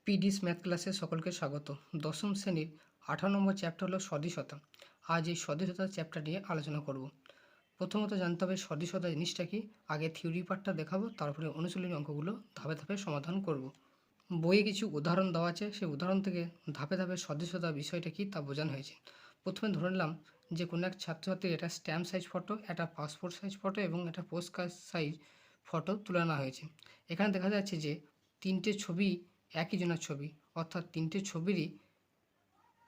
পিডিস math ক্লাসে সকলকে স্বাগত। দশম শ্রেণীর 18 নম্বর চ্যাপ্টার হলো সদিশতা। আজ এই সদিশতা চ্যাপ্টার নিয়ে আলোচনা করব। প্রথমত জানতে হবে সদিশতা জিনিসটা কি। আগে থিওরি পার্টটা দেখাবো, তারপরে অনুশীলনী অঙ্কগুলো ধাপে ধাপে সমাধান করব। বইয়ে কিছু উদাহরণ দেওয়া আছে, সেই উদাহরণ থেকে ধাপে ধাপে সদিশতা বিষয়টা কি তা বোঝানো হয়েছে। প্রথমে ধরে নিলাম যে কোনো এক ছাত্রছাত্রীর একটা স্ট্যাম্প সাইজ ফটো, একটা পাসপোর্ট সাইজ ফটো এবং একটা পোস্ট কার্ড সাইজ ফটো তুলে আনা হয়েছে। এখানে দেখা যাচ্ছে যে তিনটে ছবি একই জনের ছবি, অর্থাৎ তিনটে ছবিরই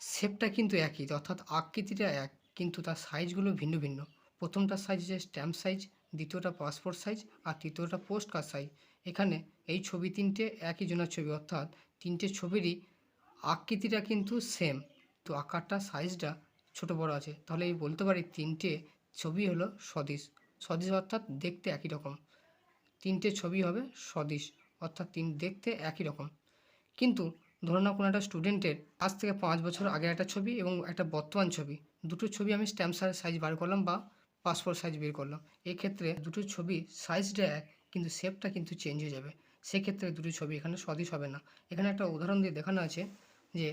শেপটা কিন্তু একই, অর্থাৎ আকৃতিটা এক, কিন্তু তার সাইজগুলো ভিন্ন ভিন্ন। প্রথমটার সাইজ হচ্ছে স্ট্যাম্প সাইজ, দ্বিতীয়টা পাসপোর্ট সাইজ আর তৃতীয়টা পোস্ট কার্ড সাইজ। এখানে এই ছবি তিনটে একই জনের ছবি, অর্থাৎ তিনটে ছবিরই আকৃতিটা কিন্তু সেম, তো আকারটা সাইজটা ছোট বড় আছে। তাহলে এই বলতে পারি তিনটে ছবি হলো সদিশ। সদিশ অর্থাৎ দেখতে একই রকম। তিনটে ছবি হবে সদিশ, অর্থাৎ দেখতে একই রকম। কিন্তু ধরুন না কোনো একটা স্টুডেন্টের আজ থেকে 5 বছর আগের একটা ছবি এবং একটা বর্তমান ছবি, দুটো ছবি আমি স্ট্যাম্প সাইজ বার করলাম বা পাসপোর্ট সাইজ বের করলাম। এক্ষেত্রে দুটো ছবি সাইজটা এক, কিন্তু শেপটা কিন্তু চেঞ্জ হয়ে যাবে। সেক্ষেত্রে দুটো ছবি এখানে সদিশ হবে না। এখানে একটা উদাহরণ দিয়ে দেখানো আছে যে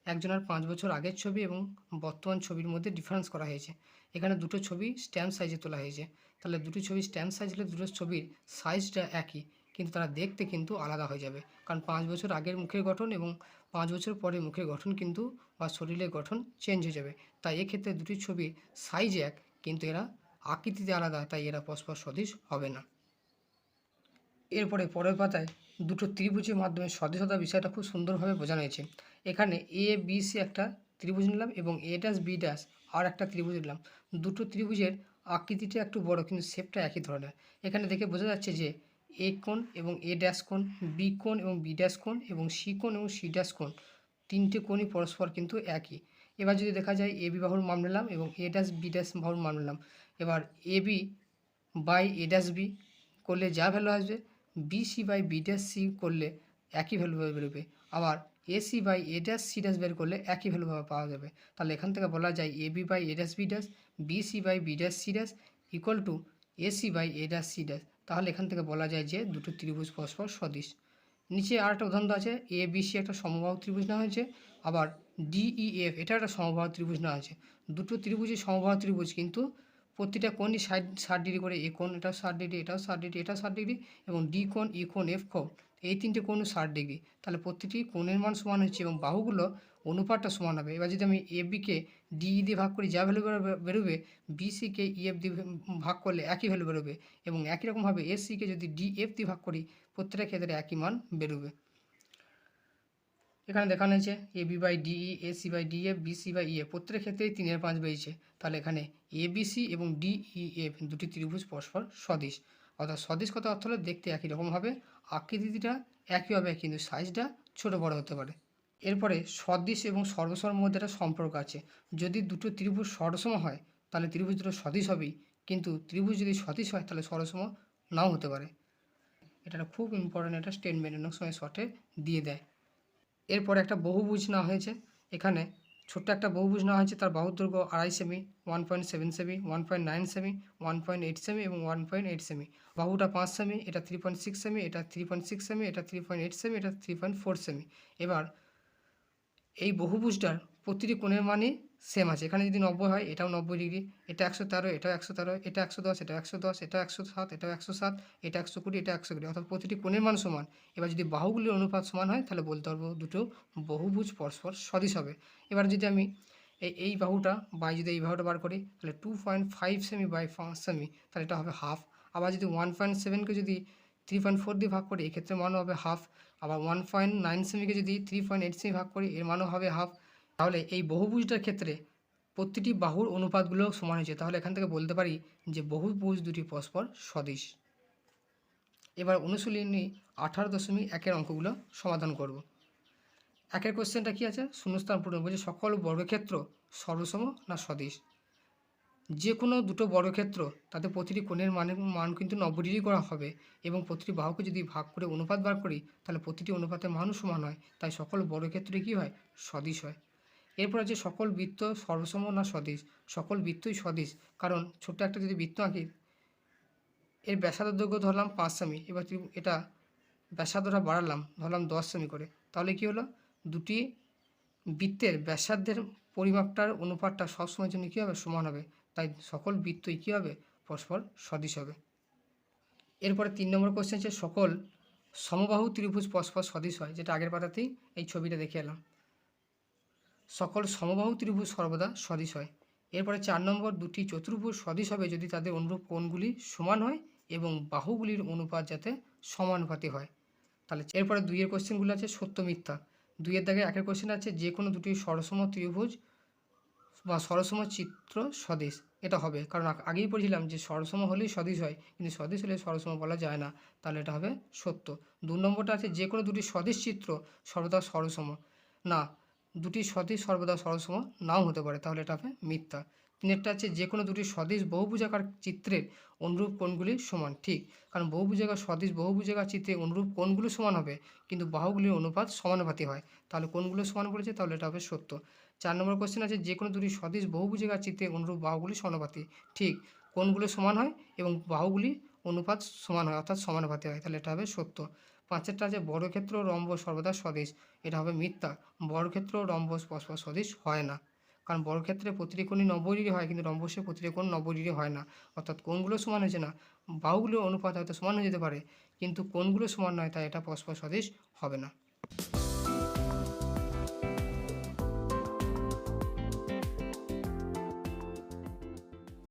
একজনের 5 বছর আগের ছবি এবং বর্তমান ছবির মধ্যে ডিফারেন্স করা হয়েছে। এখানে দুটো ছবি স্ট্যাম্প সাইজে তোলা হয়েছে। তাহলে দুটো ছবি স্ট্যাম্প সাইজ হলে দুটো ছবির সাইজটা একই, কিন্তু তারা দেখতে কিন্তু আলাদা হয়ে যাবে। কারণ 5 বছর আগের মুখের গঠন এবং 5 বছর পরে মুখের গঠন কিন্তু বা শরীরের গঠন চেঞ্জ হয়ে যাবে। তাই এক্ষেত্রে দুটি ছবির সাইজ এক, কিন্তু এরা আকৃতিতে আলাদা, তাই এরা পরস্পর সদৃশ হবে না। এরপরে পরের পাতায় দুটো ত্রিভুজের মাধ্যমে সদৃশতা বিষয়টা খুব সুন্দরভাবে বোঝানো হয়েছে। এখানে এ বি সি একটা ত্রিভুজ নিলাম এবং এ ড্যাশ বি ড্যাশ আর একটা ত্রিভুজ নিলাম। দুটো ত্রিভুজের আকৃতিটা একটু বড়, কিন্তু শেপটা একই ধরনের। এখানে দেখে বোঝা যাচ্ছে যে এ কোণ এবং এ ড্যাশ কোণ, বি কোণ এবং বি ড্যাশ কোণ এবং সি কোণ এবং সি ড্যাশ কোণ, তিনটে কোণই পরস্পর কিন্তু একই। এবার যদি দেখা যায় এ বি বাহুর মান নিলাম এবং এ ড্যাশ বি ড্যাশ বাহুর মান নিলাম। এবার A B by A dash B করলে যা ভ্যালু আসবে, BC by B dash C করলে একই ভ্যালু বেরোবে। আবার AC by A dash C dash বের করলে একই ভ্যালু পাওয়া যাবে। তাহলে এখান থেকে বলা যায় A B by A dash B dash, BC by B dash C dash equal to AC by A dash C dash. তাহলে এখান থেকে বলা যায় যে দুটো ত্রিভুজ পরস্পর সদৃশ। নিচে আর একটা উদাহরণ আছে, এ বি সি একটা সমবাহু ত্রিভুজ নেওয়া হয়েছে, আবার ডিইএফ এটা একটা সমবাহু ত্রিভুজ নেওয়া হয়েছে। দুটো ত্রিভুজই সমবাহু ত্রিভুজ, কিন্তু প্রতিটা কোণই 60 ডিগ্রি করে। এ কোণ এটাও 60 ডিগ্রি, এটাও 60 ডিগ্রি, এটাও 60 ডিগ্রি এবং ডি কোণ, ই কোণ, এফ কোণ, এই তিনটে কোণও 60 ডিগ্রি। তাহলে প্রতিটি কোণের মান সমান হচ্ছে এবং বাহুগুলো অনুপাতটা সমান হবে। এবার যদি আমি এ বিকে ডিই দিয়ে ভাগ করি, যা ভ্যালু বেরোবে, বিসিকে ইএফ দিয়ে ভাগ করলে একই ভ্যালু বেরোবে এবং একই রকমভাবে এসিকে যদি ডিএফ দিয়ে ভাগ করি, প্রত্যেকটা ক্ষেত্রে একই মান বেরোবে। এখানে দেখানো হয়েছে A B by DE, AC by DF, BC by EF প্রত্যেকের ক্ষেত্রেই 3/5 বেরিয়েছে। তাহলে এখানে এবিসি এবং ডিইএফ দুটি ত্রিভুজ পরস্পর সদৃশ। অর্থাৎ সদৃশ কথা অর্থ হলো দেখতে একই রকম হবে, আকৃতিটা একই হবে, কিন্তু সাইজটা ছোট বড় হতে পারে। এরপরে সদৃশ এবং সর্বসমের মধ্যে একটা সম্পর্ক আছে। যদি দুটো ত্রিভুজ সরসম হয় তাহলে ত্রিভুজ দুটো সদৃশ হবেই, কিন্তু ত্রিভুজ যদি সদৃশ হয় তাহলে সরসম নাও হতে পারে। এটা খুব ইম্পর্ট্যান্ট একটা স্টেটমেন্ট, অনেক সময় শর্টে দিয়ে দেয়। এরপরে একটা বহুভুজ নেওয়া হয়েছে। এখানে ছোট্ট একটা বহুভুজ নেওয়া হয়েছে, তার বাহুর দৈর্ঘ্য 2.5 সেমি, 1.7 সেমি, 1.9 সেমি, 1.8 সেমি এবং 1.8 সেমি। বাহুটা 5 সেমি, এটা 3.6 সেমি, এটা 3.6 সেমি, এটা 3.8 সেমি, এটা 3.4 সেমি। এবার এই বহুভুজটার প্রতিটি কোণের মানই সেম আছে। এখানে যদি 90 হয়, এটাও 90 ডিগ্রি, এটা 113, এটাও 113, এটা 110, এটা 110, এটা 107, এটাও 107, এটা 120, এটা 120, অর্থাৎ প্রতিটি কোণের মান সমান। এবার যদি বাহুগুলির অনুপাত সমান হয় তাহলে বলতে পারবো দুটো বহুভুজ পরস্পর সদৃশ হবে। এবার যদি আমি এই বাহুটা বাই যদি এই বাহুটা বার করি, তাহলে 2.5 সেমি বাই 5 সেমি, তাহলে এটা হবে হাফ। আবার যদি 1.7কে যদি 3.4 দিয়ে ভাগ করি, এক্ষেত্রে মানও হবে হাফ। আবার 1.9 সেমিকে যদি 3.8 সেমি ভাগ করি, এর মানও হবে হাফ। তাহলে এই বহুভুজটার ক্ষেত্রে প্রতিটি বাহুর অনুপাতগুলো সমান হয়েছে। তাহলে এখান থেকে বলতে পারি যে বহুভুজ দুটি পরস্পর সদৃশ। এবার অনুশীলনী 18.1 অঙ্কগুলো সমাধান করব। একের কোশ্চেনটা কি আছে, শূন্যস্থান পূরণ। বলছে সকল বর্গক্ষেত্র সর্বসম না সদৃশ। যে কোনো দুটো বর্গক্ষেত্র তাতে প্রতিটি কোণের মান কিন্তু 90 ডিগ্রি করা হবে এবং প্রতিটি বাহুকে যদি ভাগ করে অনুপাত বার করি তাহলে প্রতিটি অনুপাতের মানও সমান হয়, তাই সকল বর্গক্ষেত্রে কী হয়, সদৃশ হয়। এরপর আছে সকল বৃত্ত সর্বসম না সদৃশ। সকল বৃত্তই সদৃশ, কারণ ছোট্ট একটা যদি বৃত্ত আঁকি, এর ব্যাসার্ধ দৈর্ঘ্য ধরলাম 5 সেমি, এবার এটা ব্যাসার্ধটা বাড়ালাম ধরলাম 10 সেমি করে, তাহলে কি হলো, দুটি বৃত্তের ব্যাসার্ধের পরিমাপটার অনুপাতটা সবসময়ের জন্য কী হবে, সমান হবে। তাই সকল বৃত্তই কী হবে, পরস্পর সদৃশ হবে। এরপরে 3 নম্বর কোশ্চেন হচ্ছে সকল সমবাহু ত্রিভুজ পরস্পর সদৃশ হয়, যেটা আগের পাতাতেই এই ছবিটা দেখে এলাম। সকল সমবাহু ত্রিভুজ সর্বদা সদৃশ হয়। এরপরে 4 নম্বর, দুটি চতুর্ভুজ সদৃশ হবে যদি তাদের অনুরূপ কোণগুলি সমান হয় এবং বাহুগুলির অনুপাত যাতে সমানুপাতি হয়। তাহলে এরপরে 2-এর কোশ্চেনগুলো আছে সত্য মিথ্যা। 2-এর দাগে 1-এর কোশ্চেন আছে যে কোনো দুটি সরসম ত্রিভুজ বা সরসম চিত্র সদৃশ, এটা হবে, কারণ আগেই পড়েছিলাম যে সরসম হলেই সদৃশ হয়, কিন্তু সদৃশ হলে সরসম বলা যায় না, তাহলে এটা হবে সত্য। 2 নম্বরটা আছে যে কোনো দুটি সদৃশ চিত্র সর্বদা সরসম, না, দুটি সদৃশ সর্বদা সরসম নাও হতে পারে, তাহলে এটা হবে মিথ্যা। 3-এরটা আছে যে কোনো দুটি সদৃশ বহুভুজাকার চিত্রের অনুরূপ কোণগুলি সমান, ঠিক, কারণ বহুভুজাকার সদৃশ বহুভুজাকার চিত্রে অনুরূপ কোণগুলো সমান হবে, কিন্তু বাহুগুলির অনুপাত সমানুপাতি হয়, তাহলে কোণগুলো সমান বলেছে, তাহলে এটা হবে সত্য। 4 নম্বর কোশ্চেন আছে যে কোনো দুটি সদৃশ বহুভুজাকার চিত্রে অনুরূপ বাহুগুলি সমানুপাতি, ঠিক, কোণগুলো সমান হয় এবং বাহুগুলি অনুপাত সমান হয়, অর্থাৎ সমানুপাতি হয়, তাহলে এটা হবে সত্য। 5-এরটা আছে বর্গক্ষেত্র ও রম্বস সর্বদা সদৃশ, এটা হবে মিথ্যা। বর্গক্ষেত্র ও রম্বস পরস্পর সদৃশ হয় না, কারণ বর্গক্ষেত্রে প্রতিটি কোণই 90 ডিগ্রি হয়, কিন্তু রম্বসে প্রতিটি কোণ 90 ডিগ্রি হয় না, অর্থাৎ কোণগুলো সমান হয়েছে না, বাহুগুলোর অনুপাত হয়তো সমান হয়ে যেতে পারে, কিন্তু কোণগুলো সমান নয়, তাই এটা পরস্পর সদৃশ হবে না।